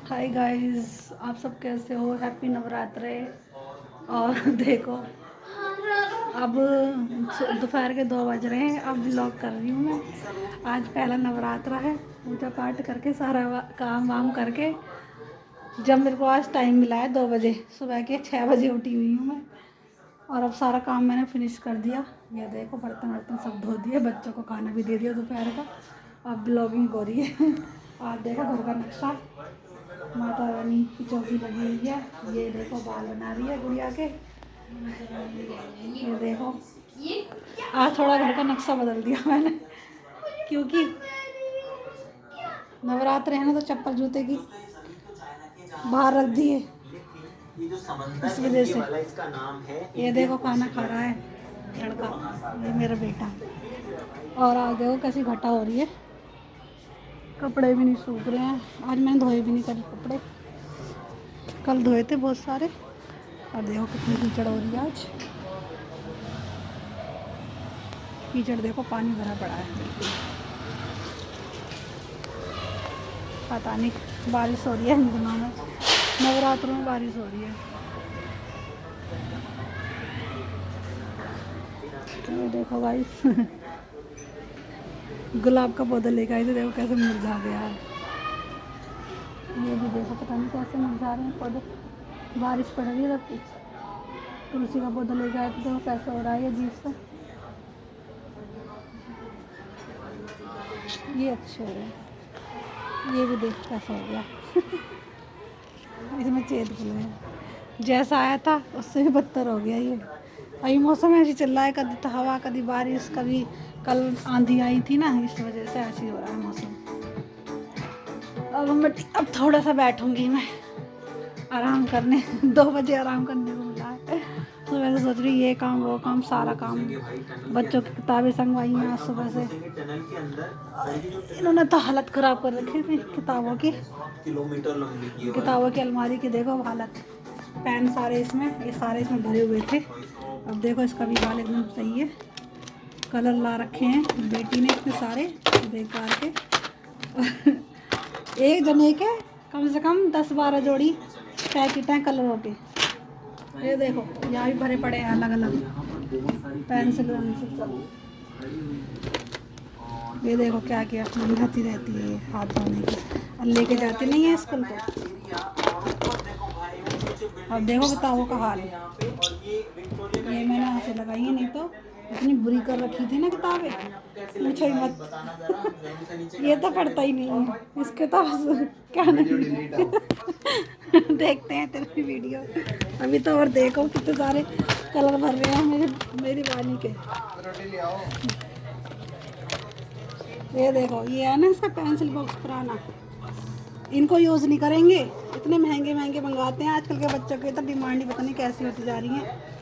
Hi guys, आप सब कैसे हो? हैप्पी नवरात्रे। और देखो, अब दोपहर के 2 बज रहे हैं। अब व्लॉग कर रही हूँ मैं। आज पहला नवरात्रा है। पूजा पाठ करके सारा काम वाम करके जब मेरे को आज टाइम मिला है 2 बजे, सुबह के 6 बजे उठी हुई हूँ मैं। और अब सारा काम मैंने फिनिश कर दिया। ये देखो, बर्तन वर्तन सब धो दिए, बच्चों को खाना भी दे दिया दोपहर का। अब ब्लॉगिंग हो रही है। आप देखो घर का नक्शा, माता रानी की चौकी लगी हुई है। ये देखो बाल बना रही है गुड़िया के। ये देखो, आज थोड़ा घर का नक्शा बदल दिया मैंने, क्योंकि नवरात्र है ना, तो चप्पल जूते की बाहर रख दिए इस वजह से। ये देखो खाना खा रहा है लड़का, ये मेरा बेटा। और आज देखो कैसी घटा हो रही है, कपड़े भी नहीं सूख रहे हैं। आज मैंने धोए भी नहीं कल कपड़े, कल धोए थे बहुत सारे। और देखो कितनी कीचड़ हो रही है आज। कीचड़ देखो, पानी भरा पड़ा है। पता नहीं बारिश हो रही है इन दिनों में, नवरात्रों में बारिश हो रही है। तो देखो गाइस, गुलाब का पौधा लेकर आई तो देखो कैसे मुरझा गया है। ये भी देखो, पता नहीं कैसे मुरझा रहे हैं पौधे, बारिश पड़ रही है तब। तुलसी का पौधा लेकर आए तो देखो कैसे हो रहा है अजीब सा। ये अच्छे हो रहे हैं, ये भी देख कैसा हो गया। इसमें छेद खुले हैं, जैसा आया था उससे भी बदतर हो गया ये। अभी मौसम ऐसे चल रहा है, कभी तो हवा, कभी बारिश, कभी कल आंधी आई थी ना, इस वजह से ऐसे ही हो रहा है मौसम। अब थोड़ा सा बैठूंगी मैं आराम करने। 2 बजे आराम करने को मिला है, तो मैं सोच रही ये काम वो काम सारा काम। बच्चों की किताबें संगवाई हैं आज सुबह से। इन्होंने तो हालत ख़राब कर रखी थी किताबों की, किताबों की अलमारी की देखो हालत। पेन सारे इसमें, ये सारे इसमें भरे हुए थे। अब देखो इसका भी हाल एकदम सही है। कलर ला रखे हैं बेटी ने इतने सारे बेकार के। एक जने के कम से कम 10-12 जोड़ी पैकेट हैं कलरों के। ये देखो यहाँ भी भरे पड़े हैं अलग अलग पेंसिल वेंसिल सब। ये देखो क्या क्या नहाती रहती है हाथ धोने की, और लेके जाती नहीं है स्कूल को। अब देखो बताओ का हाल। ये मैंने ऐसे लगाई है, नहीं तो इतनी बुरी कर रखी थी ना किताबें, पूछो ही मत। ये तो पढ़ता ही नहीं है, इसके तो क्या नहीं। देखते हैं तेरी वीडियो अभी तो, और देखो कितने सारे कलर भर रहे हैं मेरी वानी के। ये देखो, ये है ना इसका पेंसिल बॉक्स पुराना, इनको यूज़ नहीं करेंगे। इतने महंगे महंगे मंगवाते हैं आजकल के बच्चों के, तो डिमांड ही पता नहीं कैसी होती जा रही है।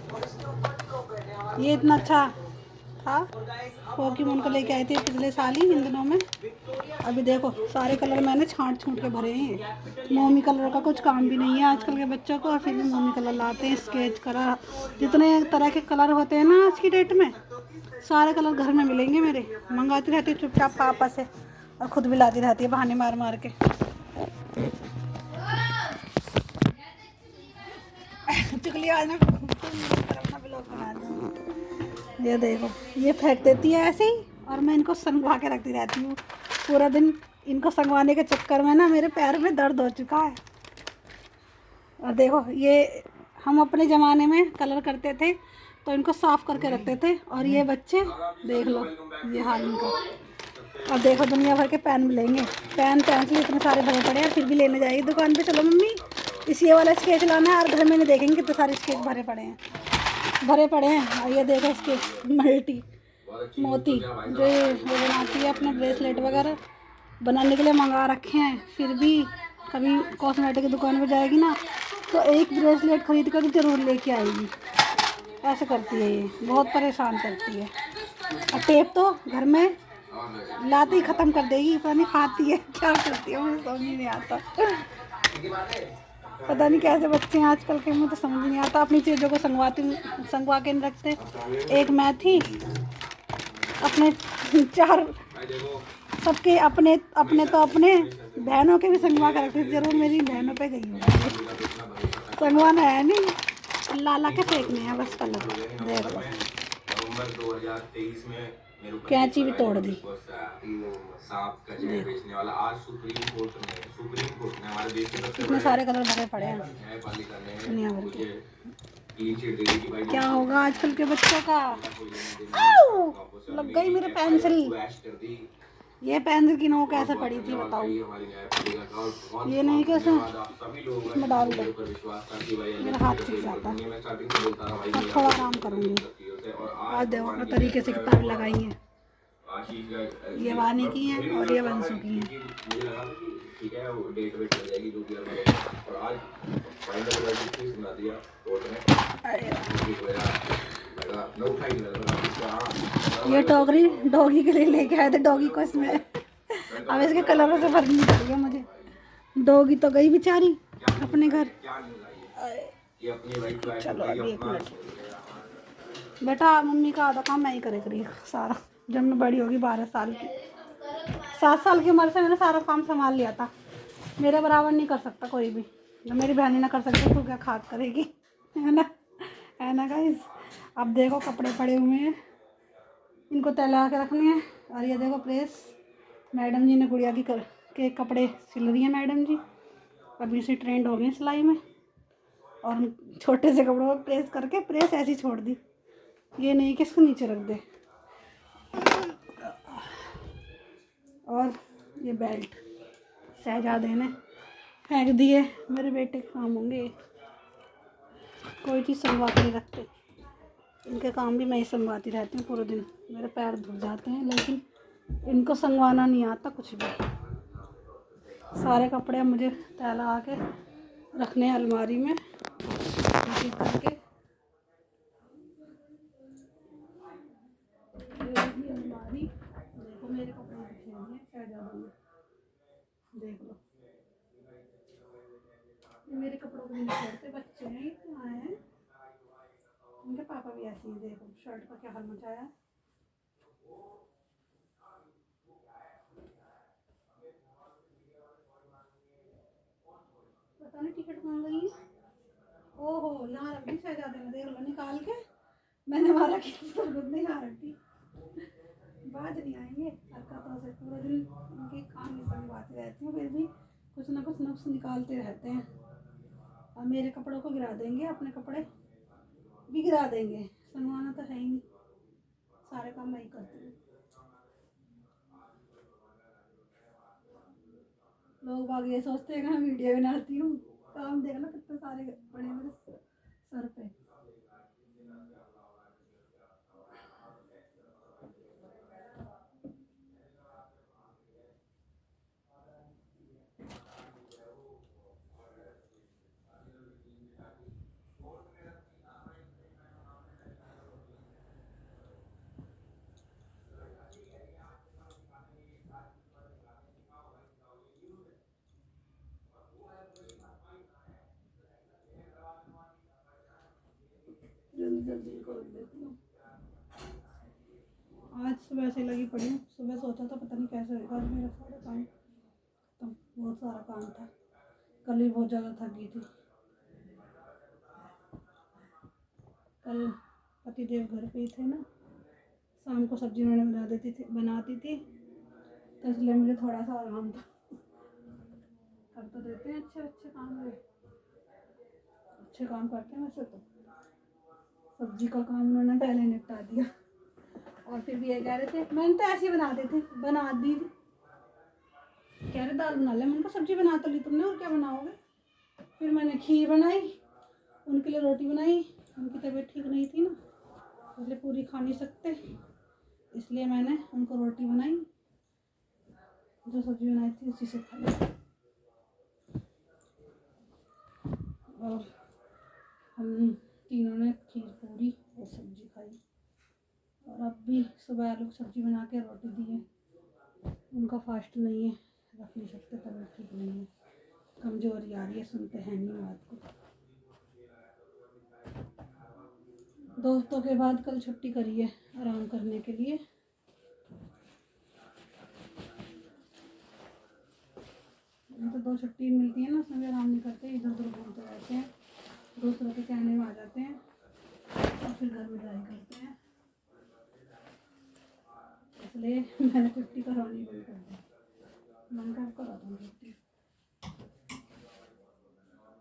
ये इतना अच्छा था, पोकेमोन को लेके आए थे पिछले साल ही इन दिनों में। अभी देखो सारे कलर मैंने छांट छूट के भरे हैं। मोमी कलर का कुछ काम भी नहीं है आजकल के बच्चों को, और फिर भी मोमी कलर लाते हैं, स्केच कलर, जितने तरह के कलर होते हैं ना आज की डेट में, सारे कलर घर में मिलेंगे मेरे। मंगाती रहती है चुपचाप पापा से, और ख़ुद भी लाती रहती है बहाने मार मार के। चुगली आज मैं अपना ब्लॉग बना रही हूँ। ये देखो, ये फेंक देती है ऐसे ही, और मैं इनको संगवा के रखती रहती हूँ पूरा दिन। इनको संगवाने के चक्कर में ना मेरे पैर में दर्द हो चुका है। और देखो ये, हम अपने ज़माने में कलर करते थे तो इनको साफ़ करके रखते थे, और ये बच्चे देख लो ये हाल इनका। और देखो दुनिया भर के पेन मिलेंगे, पेन पेंसिल इतने सारे भरे पड़े हैं, फिर भी लेने जाएगी दुकान पे, चलो मम्मी इस ये वाला स्केच लाना है, और घर में नहीं देखेंगे कितने सारे स्केच भरे पड़े हैं। और ये देखो स्केच मल्टी मोती, जो ये बनाती है अपने ब्रेसलेट वगैरह बनाने के लिए मंगा रखे हैं। फिर भी कभी कॉस्मेटिक की दुकान पर जाएगी ना, तो एक ब्रेसलेट खरीद कर जरूर लेके आएगी। ऐसे करती है ये, बहुत परेशान करती है। और टेप तो घर में लाते ही ख़त्म कर देगी, पता नहीं खाती है क्या करती है, मुझे समझ नहीं आता। पता नहीं कैसे बच्चे हैं आजकल के, मुझे तो समझ नहीं आता। अपनी चीज़ों को संगवा के नहीं रखते। एक मैं थी, अपने 4 सबके अपने अपने तो अपने, बहनों के भी संगवा कर रखते, जरूर मेरी बहनों पे गई हूँ। संगवाना है नहीं, लाला के फेंकने हैं बस कलर। देख लो नवंबर 2023 में कैंची भी तोड़ दी। इतने सारे कलर भरे पड़े हैं दुनिया भर के। क्या होगा आजकल के बच्चों का। लग गई मेरे पेंसिल। ये पेंसिल की नोक ऐसे पड़ी थी बताओ। ये नहीं कैसे इसमें डाल दो, मेरा हाथ चिप जाता है। अब थोड़ा आराम करूँगी। आज देखो अपने तरीके से किताब लगाई है। ये वानी की हैं और ये वंशु की हैं। ये टोकरी डॉगी के लिए लेके आए थे, डॉगी को इसमें अब इसके कलरों से भरनी पड़ी है मुझे। डॉगी तो गई बेचारी अपने घर। चलो अभी 1 मिनट बेटा, मम्मी का आधा काम मैं ही करे करी सारा। जब मैं बड़ी होगी 12 साल की, 7 साल की उम्र से मैंने सारा काम संभाल लिया था। मेरे बराबर नहीं कर सकता कोई भी। जब मेरी बहनी ना कर सकती तो क्या खाद करेगी, है ना, है ना गाइस। अब देखो कपड़े पड़े हुए हैं, इनको तैला के रखने हैं। और ये देखो प्रेस, मैडम जी ने गुड़िया की के कपड़े सिल रही हैं मैडम जी। अभी से ट्रेंड हो गई सिलाई में। और छोटे से कपड़ों को प्रेस करके प्रेस ऐसी छोड़ दी, ये नहीं कि इसको नीचे रख दे। और ये बेल्ट शहजादे ने फेंक दिए, मेरे बेटे के काम होंगे। कोई चीज़ संभवा के नहीं रखते, इनके काम भी मैं ही संभवाती रहती हूँ पूरे दिन। मेरे पैर धुल जाते हैं, लेकिन इनको संगवाना नहीं आता कुछ भी। सारे कपड़े मुझे तैला के रखने हैं अलमारी में करके। अलमारी देखो, मेरे कपड़े रखे हुए हैं शहजादों में, देख लो। मेरे कपड़ों को नहीं छोड़ते, बच्चे हैं इतना है। उनके पापा भी ऐसे ही, देखो शर्ट का क्या हाल मचाया है। पता नहीं टिकट मांग रही है। ओहो, यहाँ रख दी शहजादे ने, देख लो निकाल के। मैंने वाला की खुद नहीं यहाँ रख दी। बाज नहीं आएंगे हरकतों से, पूरे दिन उनकी काम ही संगवाती रहती हूँ, फिर भी कुछ ना कुछ नुक्स निकालते रहते हैं। और मेरे कपड़ों को गिरा देंगे, अपने कपड़े भी गिरा देंगे। संगवाना तो है ही नहीं, सारे काम मैं ही करती हूँ। लोग बाग ये सोचते हैं कि मैं वीडियो बनाती हूँ, काम देख लो कितने सारे पड़े मेरे सर पे। जल्दी जल्दी कर देती हूँ। आज सुबह से लगी पड़ी हूँ, सुबह सोचा था पता नहीं कैसे होगा मेरा सारा काम खत्म। बहुत सारा काम था, कल भी बहुत ज़्यादा थक गई थी। कल पतिदेव घर पे ही थे ना, शाम को सब्जी उन्होंने बनाती थी, तो इसलिए मुझे थोड़ा सा आराम था। कर तो देते हैं अच्छे अच्छे काम, में अच्छे काम करते हैं वैसे तो। सब्जी का काम उन्होंने पहले निपटा दिया। और फिर भी ये कह रहे थे, मैंने तो ऐसे ही बना दी। कह रहे दाल बना ले, मैंने कहा सब्जी बना तो ली तुमने, और क्या बनाओगे। फिर मैंने खीर बनाई, उनके लिए रोटी बनाई। उनकी तबीयत ठीक नहीं थी ना, इसलिए पूरी खा नहीं सकते, इसलिए मैंने उनको रोटी बनाई, जो सब्जी बनाई थी उसी से खा ली। और हम तीनों ने खीर पूरी और सब्जी खाई। और अब भी सुबह आलू की सब्जी बना के रोटी दी है। उनका फास्ट नहीं है, रख नहीं सकते, तबीयत ठीक नहीं है, कमजोरी आ रही है, सुनते हैं नहीं बात को। दोस्तों के बाद कल छुट्टी करी है आराम करने के लिए। मुझे तो 2 छुट्टी मिलती है ना, उसमें भी आराम नहीं करते, इधर उधर घूमते रहते हैं, दूसरों के कहने में आ जाते हैं और फिर घर में ड्राई करते हैं। इसलिए मैंने छुट्टी करवानी बंद कर दी। मन कब कराता हूँ छुट्टी।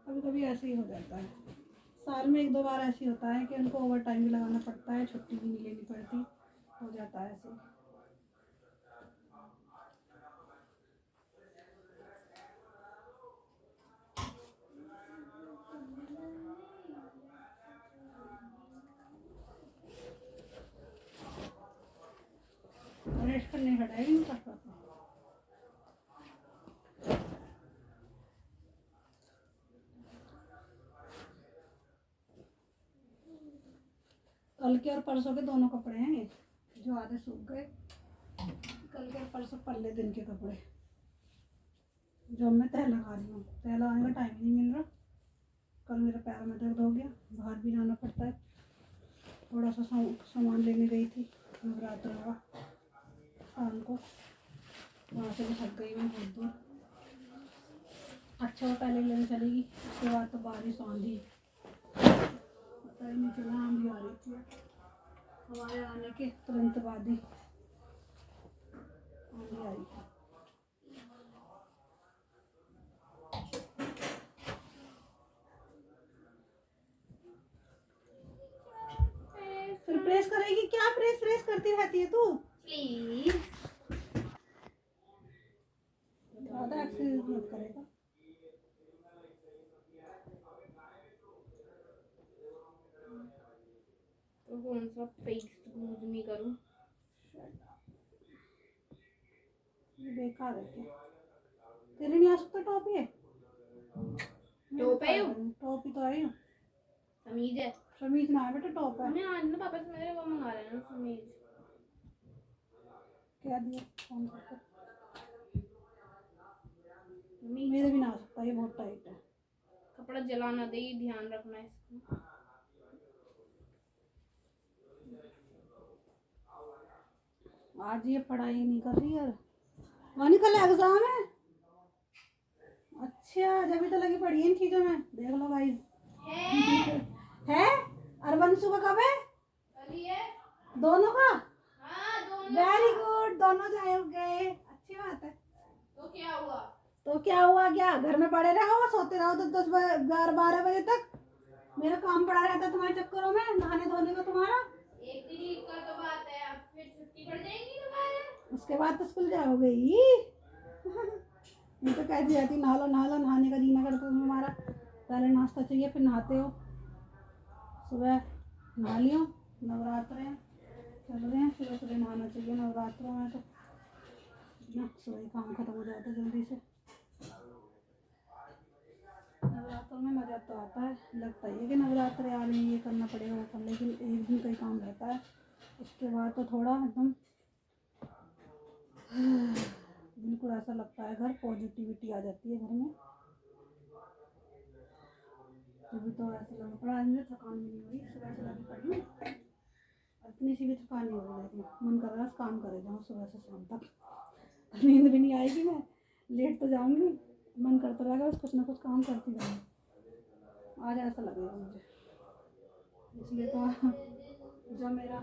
कभी कभी ऐसे ही हो जाता है, साल में 1-2 बार ऐसे होता है कि उनको ओवर टाइम भी लगाना पड़ता है, छुट्टी भी नहीं लेनी पड़ती, हो जाता है ऐसे। रेस्ट करने का टाइम नहीं कर पाता। कल के और परसों के दोनों कपड़े हैं ये, जो आधे सूख गए। कल के और परसों पहले दिन के कपड़े, जो मैं तह लगा रही हूँ। तह लगाने का टाइम नहीं मिल रहा। कल मेरे पैर में दर्द हो गया, बाहर भी जाना पड़ता है। थोड़ा सा सामान लेने गई थी नवरात्र का शाम को, वहाँ से भी थक गई मैं बहुत दूर। अच्छा वो पहले लेने चलेगी, उसके बाद तो बारिश आंधी, पता ही नहीं चला आंधी आ रही थी। हमारे आने के तुरंत बाद ही आंधी आई थी। फिर प्रेस करेगी क्या? प्रेस प्रेस करती रहती है तू, प्लीज ज़्यादा एक्सरसाइज मत करेगा। तो कौन सा पेस्ट यूज नहीं करूं? ये बेकार है क्या? तेरे नहीं आ सकता टॉप? ये टॉप है यो? टॉप ही तो है यो। समीज है? समीज ना है बेटा, टॉप है। मैं आज ना पापा से मेरे वो मंगा रहे हैं समीज। क्या दिया फोन करके? मम्मी मेरे भी ना आ सकता, ये बहुत टाइट है। कपड़ा जला ना दे, ध्यान रखना इसका। आज ये पढ़ाई नहीं कर रही यार। वानी कल एग्जाम है। अच्छा, जब भी तो लगी पड़ी है इन चीजों में। देख लो गाइस, है और वंशु का कब है? दोनों का? हाँ, दोनों। वेरी गुड, दोनों जाओगे, अच्छी बात है। तो क्या हुआ? तो क्या हुआ? क्या घर में पड़े रहो, सोते रहो तो 10-12 बजे तक। मेरा काम पड़ा रहता तुम्हारे चक्करों में, नहाने धोने का तुम्हारा। एक दिन का तो बात है, अब फिर छुट्टी पड़ जाएगी तुम्हारे। उसके बाद तो स्कूल जाओगे ही। मैं तो कहती रहती नहा लो नहा लो, नहाने का जीना करता तुम्हारा। पहले नाश्ता चाहिए फिर नहाते हो। सुबह नहा लियो, नवरात्र हैं चल रहे हैं, सुबह सुबह नहाना चाहिए नवरात्रों में तो ना, सुबह काम खत्म हो जाता है जल्दी से। नवरात्रों में मज़ा तो आता है, लगता ही है कि नवरात्र आ रही है, ये करना पड़ेगा वो करना, लेकिन एक दिन का ही काम रहता है। उसके बाद तो थोड़ा एकदम बिल्कुल ऐसा लगता है, घर पॉजिटिविटी आ जाती है घर में। अभी तो ऐसा लग रहा है आज मुझे थकान भी नहीं हो रही, सुबह से लगी पड़ी हूँ, इतनी सी भी थकान नहीं हो रही। मन कर रहा है काम करे जाऊँ सुबह से शाम तक। नींद भी नहीं आएगी, मैं लेट तो जाऊँगी, मन करता रहेगा बस कुछ ना कुछ काम करती रहूँ। आज ऐसा लगेगा मुझे, इसलिए तो जो मेरा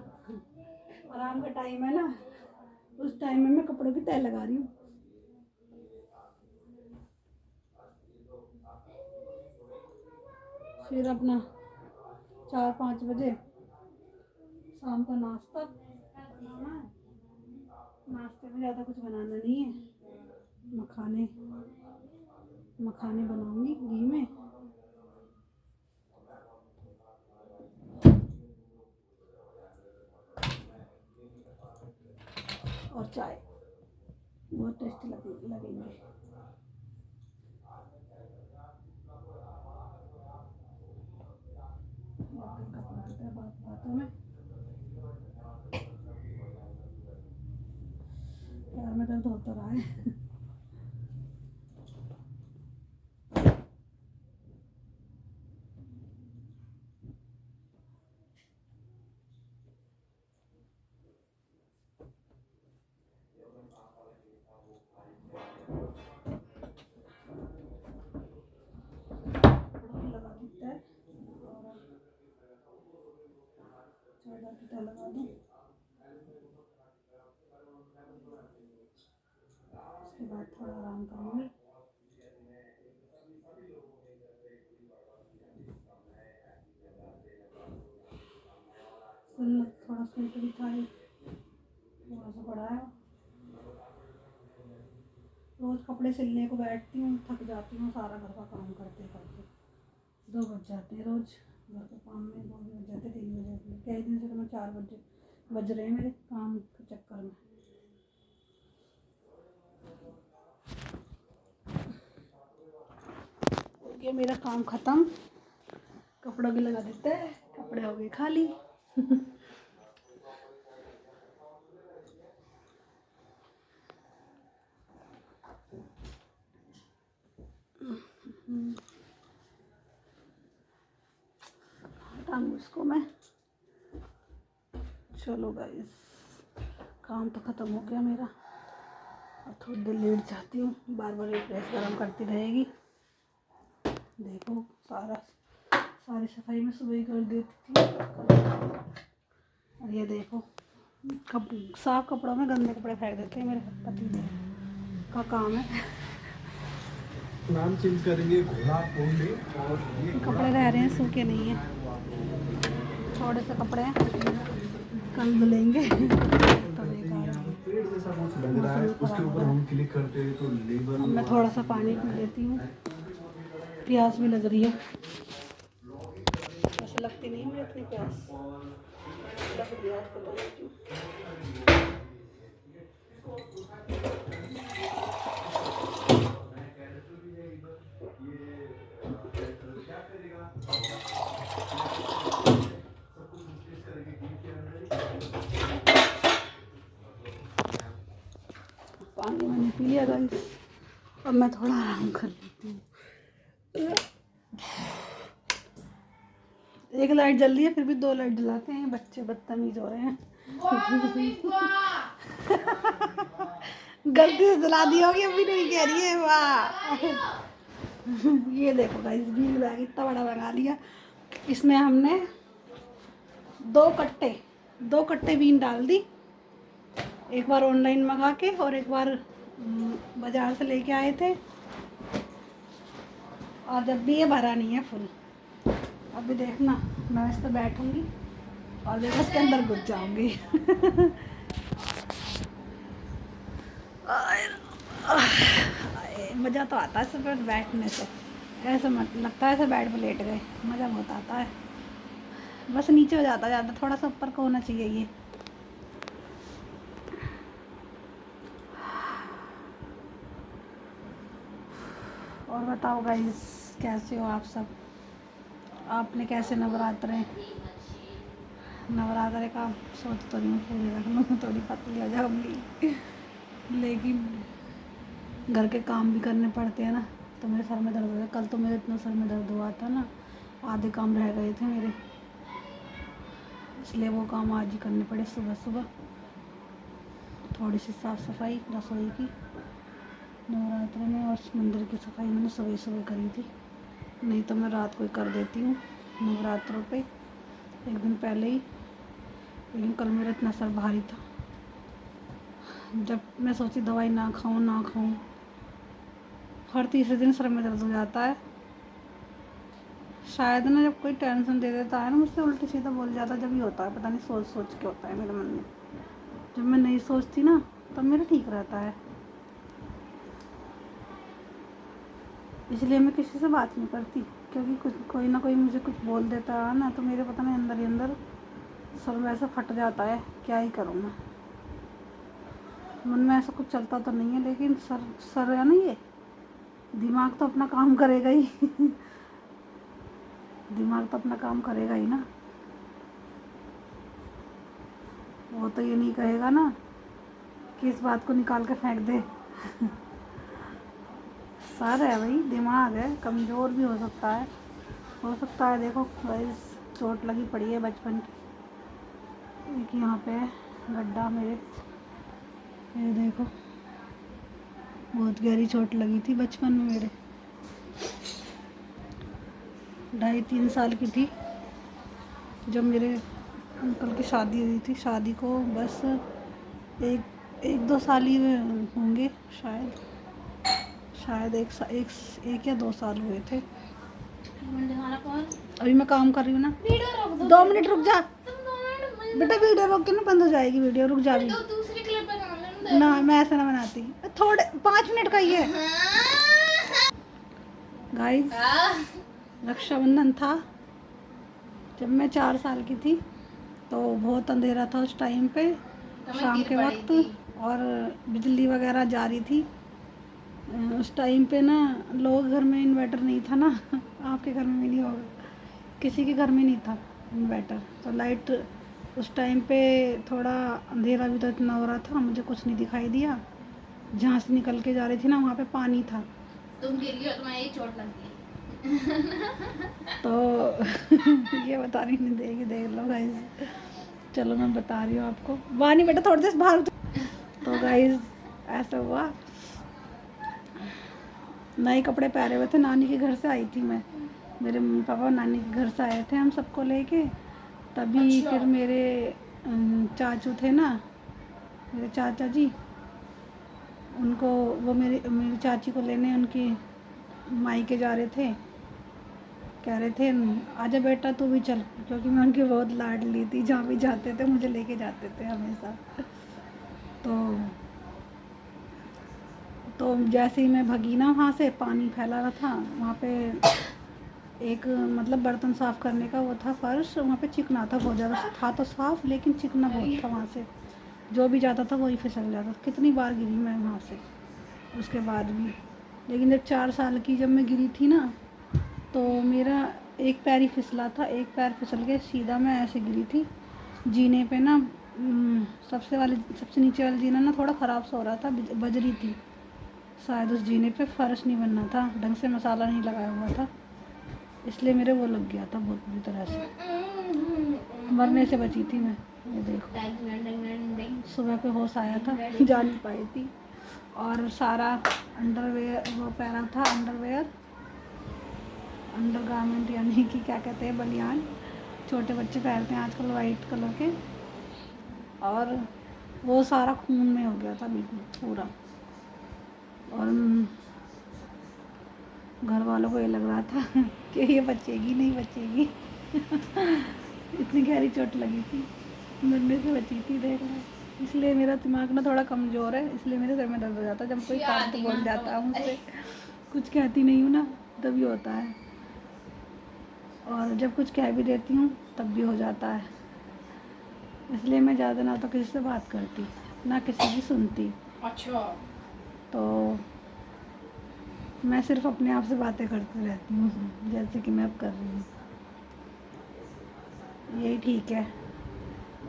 आराम का टाइम है ना, उस टाइम में मैं कपड़ों की तह लगा रही हूँ। फिर अपना 4-5 बजे शाम को नाश्ता बनाना है। नाश्ते में ज़्यादा कुछ बनाना नहीं है, मखाने मखाने बनाऊंगी घी में, और चाय, बहुत टेस्टी लगेंगे। बातों में पैर में दर्द होता रहा है। टीका लगा दूँ, उसके बाद थोड़ा आराम करूँगी। थोड़ा सूट भी था, थोड़ा सा बड़ा है। रोज कपड़े सिलने को बैठती हूँ, थक जाती हूँ सारा घर का काम करते करते। 2 बज जाते हैं रोज घर के काम में, 2 बज जाते, 3 बजे। कई दिन से तो मैं 4 बज रहे हैं मेरे काम के चक्कर में। हो गया मेरा काम खत्म, कपड़ों की लगा देते हैं, कपड़े हो गए खाली। हटाऊँ इसको मैं। चलो गाइस, काम तो ख़त्म हो गया मेरा। अब थोड़ी देर लेट जाती हूँ, बार बार एक गैस गर्म करती रहेगी। देखो सारी सफाई में सुबह ही कर देती थी। और ये देखो साफ कपड़ों में गंदे कपड़े फेंक देते हैं, मेरे पति देव का काम है। नाम चेंज करेंगे घोड़ा पोंडे और ये कपड़े रह रहे हैं, सूखे नहीं है, थोड़े से कपड़े हैं, कल धुलेंगे। तो बेकार है। पेड़ जैसा कुछ लग रहा है, उसके ऊपर हम क्लिक करते हैं तो लेबल। अब मैं थोड़ा सा पानी पी लेती हूँ, प्यास भी लग रही है। वैसे लगती नहीं है मुझे इतनी प्यास, लग रही है आज पता नहीं क्यों। पानी मैंने पी लिया गाइस, अब मैं थोड़ा आराम कर लेती हूँ। एक लाइट जल रही है, फिर भी 2 लाइट जलाते हैं, बच्चे बदतमीज हो रहे हैं। गलती से जला दी होगी, अभी नहीं कह रही है। वाह ये देखो गाइस, बीन बैग इतना बड़ा लगा लिया। इसमें हमने 2 कट्टे बीन डाल दी, एक बार ऑनलाइन मंगा के और एक बार बाजार से लेके आए थे। और जब भी ये भरा नहीं है फुल, अभी देखना मैं इस पर बैठूंगी और देखो इसके अंदर घुस जाऊंगी। मज़ा तो आता है इस पर बैठने से, ऐसा मत लगता है ऐसे बेड पर लेट गए, मज़ा बहुत आता है। बस नीचे हो जाता ज़्यादा, थोड़ा सा ऊपर को होना चाहिए ये। और बताओ गाइस, कैसे हो आप सब? आपने कैसे नवरात्रे का सोच तो नहीं पूरी रख लूँ, थोड़ी पतली हो जाऊंगी, लेकिन घर के काम भी करने पड़ते हैं ना, तो मेरे सर में दर्द हो गया। कल तो मेरे इतना सर में दर्द हुआ था ना, आधे काम रह गए थे मेरे, इसलिए वो काम आज ही करने पड़े। सुबह सुबह थोड़ी सी साफ़ सफाई रसोई की नवरात्र में, और मंदिर की सफाई मैंने सुबह सुबह करी थी, नहीं तो मैं रात को ही कर देती हूँ नवरात्रों पे, एक दिन पहले ही। लेकिन कल मेरा इतना सर भारी था, जब मैं सोची दवाई ना खाऊं, हर तीसरे दिन सर में दर्द हो जाता है। शायद ना जब कोई टेंशन दे देता है ना, मुझसे उल्टा सीधा बोल जाता, जब ही होता है, पता नहीं सोच सोच के होता है मेरे मन में। जब मैं नहीं सोचती ना तब मेरा ठीक रहता है, इसलिए मैं किसी से बात नहीं करती, क्योंकि कोई ना कोई मुझे कुछ बोल देता है ना, तो मेरे पता नहीं अंदर ही अंदर सर में ऐसा फट जाता है। क्या ही करूँ मैं, मन में ऐसा कुछ चलता तो नहीं है, लेकिन सर है ना, ये दिमाग तो अपना काम करेगा ही। दिमाग तो अपना काम करेगा ही ना, वो तो ये नहीं कहेगा ना कि इस बात को निकाल के फेंक दे। सर है भाई, दिमाग है, कमज़ोर भी हो सकता है, देखो गाइस, चोट लगी पड़ी है बचपन की, एक यहाँ पे गड्ढा मेरे, ये देखो बहुत गहरी चोट लगी थी बचपन में मेरे। 2.5-3 साल की थी जब मेरे अंकल की शादी हुई थी, शादी को बस एक दो साल ही हुए होंगे शायद एक या 2 साल हुए थे। अभी मैं काम कर रही हूँ ना। 2 मिनट रुक जा बेटा, वीडियो रोक के ना बंद हो जाएगी वीडियो, रुक जा। दूसरी क्लिप बना ना मैं ऐसा ना बनाती, थोड़े 5 मिनट का ही है। गाइस रक्षाबंधन था जब मैं 4 साल की थी, तो बहुत अंधेरा था उस टाइम पे, शाम के वक्त, और बिजली वगैरह जा रही थी। उस टाइम पे ना लोग घर में इन्वर्टर नहीं था ना आपके घर में भी नहीं होगा, किसी के घर में नहीं था इन्वर्टर, तो लाइट उस टाइम पे थोड़ा अंधेरा भी तो इतना हो रहा था, मुझे कुछ नहीं दिखाई दिया। जहाँ से निकल के जा रही थी ना वहाँ पे पानी था। तुम गिर गई और तुम्हें एक चोट लग गई। तो ये बता रही नहीं देगी, देख लो गाइस। चलो मैं बता रही हूँ आपको, वानी बेटा थोड़ी देर बाहर। तो गाइस ऐसा हुआ, नए कपड़े पहने हुए थे, नानी के घर से आई थी मैं, मेरे मम्मी पापा नानी के घर से आए थे हम सबको लेके। तभी फिर मेरे चाचू थे ना, मेरे चाचा जी, उनको वो मेरी चाची को लेने उनकी मायके जा रहे थे, कह रहे थे आजा बेटा तू भी चल, क्योंकि मैं उनकी बहुत लाडली थी, जहाँ भी जाते थे मुझे लेके जाते थे हमेशा। तो जैसे ही मैं भगी ना वहाँ से, पानी फैला रहा था वहाँ पे, एक मतलब बर्तन साफ़ करने का वो था फर्श, वहाँ पे चिकना था बहुत ज़्यादा, था तो साफ़ लेकिन चिकना बहुत था, वहाँ से जो भी जाता था वही फिसल जाता था। कितनी बार गिरी मैं वहाँ से उसके बाद भी, लेकिन जब 4 साल की जब मैं गिरी थी ना, तो मेरा एक पैर ही फिसला था, एक पैर फिसल के सीधा मैं ऐसे गिरी थी जीने पे ना। सबसे नीचे वाली जीना ना थोड़ा ख़राब सा हो रहा था, बजरी थी शायद, उस जीने पे फर्श नहीं बनना था, ढंग से मसाला नहीं लगाया हुआ था, इसलिए मेरे वो लग गया था बहुत बुरी तरह से, मरने से बची थी मैं। ये देखो सुबह पे होश आया था, जा नहीं पाई थी, और सारा अंडरवेयर वो पहना था, अंडरगारमेंट यानी कि क्या कहते हैं, बनियान, छोटे बच्चे पहनते हैं आजकल वाइट कलर के, और वो सारा खून में हो गया था बिल्कुल पूरा। और घर वालों को ये लग रहा था कि ये बचेगी नहीं बचेगी इतनी गहरी चोट लगी थी, मरने से बची थी, देख लो। इसलिए मेरा दिमाग ना थोड़ा कमज़ोर है, इसलिए मेरे सिर में दर्द हो जाता है जब कोई फालतू बोल जाता है मुझसे, कुछ कहती नहीं हूँ ना तभी होता है, और जब कुछ कह भी देती हूँ तब भी हो जाता है। इसलिए मैं ज़्यादा ना तो किसी से बात करती, ना किसी की सुनती। अच्छा, तो मैं सिर्फ अपने आप से बातें करती रहती हूँ, जैसे कि मैं अब कर रही हूँ। यही ठीक है,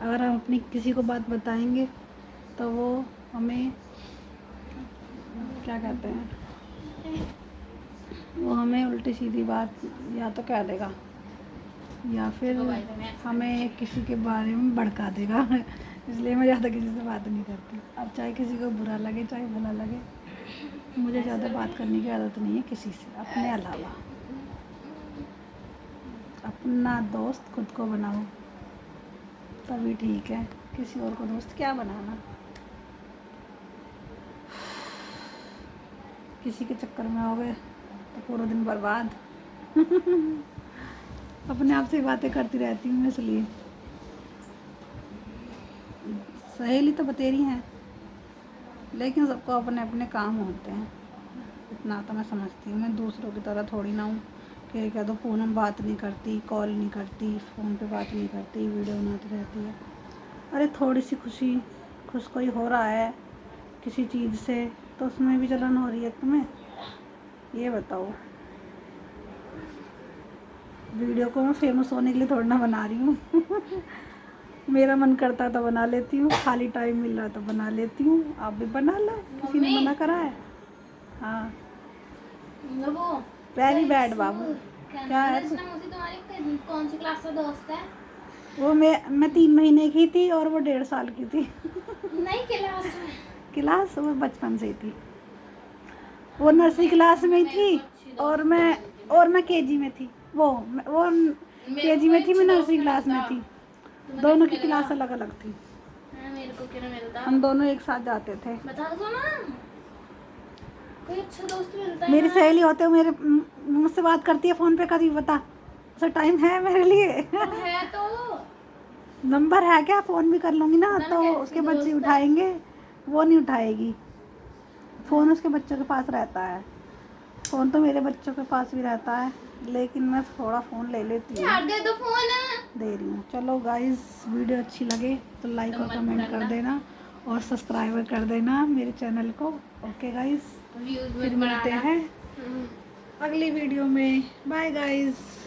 अगर हम अपनी किसी को बात बताएंगे तो वो हमें क्या कहते हैं, वो हमें उल्टी सीधी बात या तो कह देगा या फिर हमें किसी के बारे में भड़का देगा इसलिए मैं ज़्यादा किसी से बात नहीं करती। अब चाहे किसी को बुरा लगे चाहे भला लगे, मुझे ज़्यादा बात करने की आदत नहीं है किसी से अपने अलावा। अपना दोस्त खुद को बनाओ तभी ठीक है, किसी और को दोस्त क्या बनाना। किसी के चक्कर में हो गए तो पूरा दिन बर्बाद अपने आप से बातें करती रहती हूँ इसलिए। सहेली तो बतेरी हैं, लेकिन सबको अपने अपने काम होते हैं, इतना तो मैं समझती हूँ। मैं दूसरों की तरह थोड़ी ना हूँ कि कह दो फ़ोन में बात नहीं करती, कॉल नहीं करती, फ़ोन पे बात नहीं करती, वीडियो बनाती रहती है। अरे थोड़ी सी खुश कोई हो रहा है किसी चीज़ से तो उसमें भी जलन हो रही है तुम्हें, ये बताओ। वीडियो को मैं फेमस होने के लिए थोड़ी ना बना रही हूँ मेरा मन करता तो बना लेती हूँ, खाली टाइम मिल रहा तो बना लेती हूँ, आप भी बना लो, किसी ने मना करा है। हाँ वेरी बैड बाबू। क्या है तुम्हारी कौन सी क्लास का दोस्त है? वो मैं 3 महीने की थी और वो 1.5 साल की थी नहीं क्लास वो बचपन से ही थी, वो नर्सरी क्लास में थी और मैं केजी में थी, वो केजी में थी, मैं नर्सरी क्लास में थी। दोनों की क्लास अलग अलग थी, हाँ, मेरे को क्यों नहीं मिलता? हम दोनों एक साथ जाते थे। बता दो ना, कोई अच्छा दोस्त मिलता है मेरी ना? सहेली होते हुए मेरे मुझसे बात करती है फ़ोन पे, कभी बता उसे टाइम है मेरे लिए? तो है तो नंबर है क्या, फ़ोन भी कर लूँगी ना, पता तो नहीं कैसी उसके बच्चे दोस्त है। उठाएंगे, वो नहीं उठाएगी। फ़ोन उसके बच्चों के पास रहता है, फ़ोन तो मेरे बच्चों के पास भी रहता है, लेकिन मैं थोड़ा फ़ोन ले लेती हूँ। यार दे दो फोन। दे रही हूँ। चलो गाइस, वीडियो अच्छी लगे तो लाइक तो और मत कमेंट कर करना। देना और सब्सक्राइब कर देना मेरे चैनल को। ओके गाइस, व्यूज फिर मत मिलते बढ़ाना। हैं अगली वीडियो में। Bye guys.